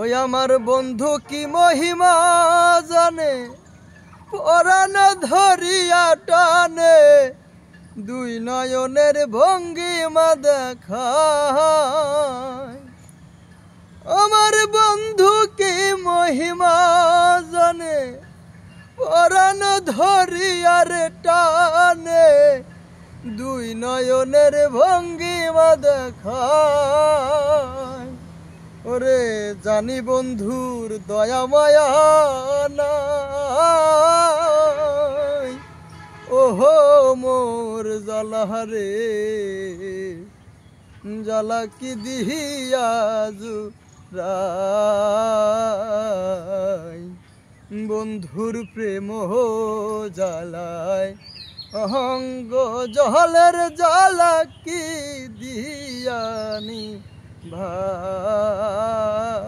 ওই আমার বন্ধু কি মহিমা জানে, পরাণ ধরিয়া টানে, দুই নয়নের ভঙ্গিমা দেখায়। আমার বন্ধু কি মহিমা জানে, পরাণ ধরিয়া রে টানে, দুই নয়নের ভঙ্গিমা দেখায়। ওরে জানি বন্ধুর দয়া মায়া নাই, ওহো মোর জ্বালাহারে, জ্বালা কি দিহিয়া জুড়াই। বন্ধুর প্রেম জ্বালায় অহঙ্গ জহলের জ্বালা কি দিয়ানি ভাই।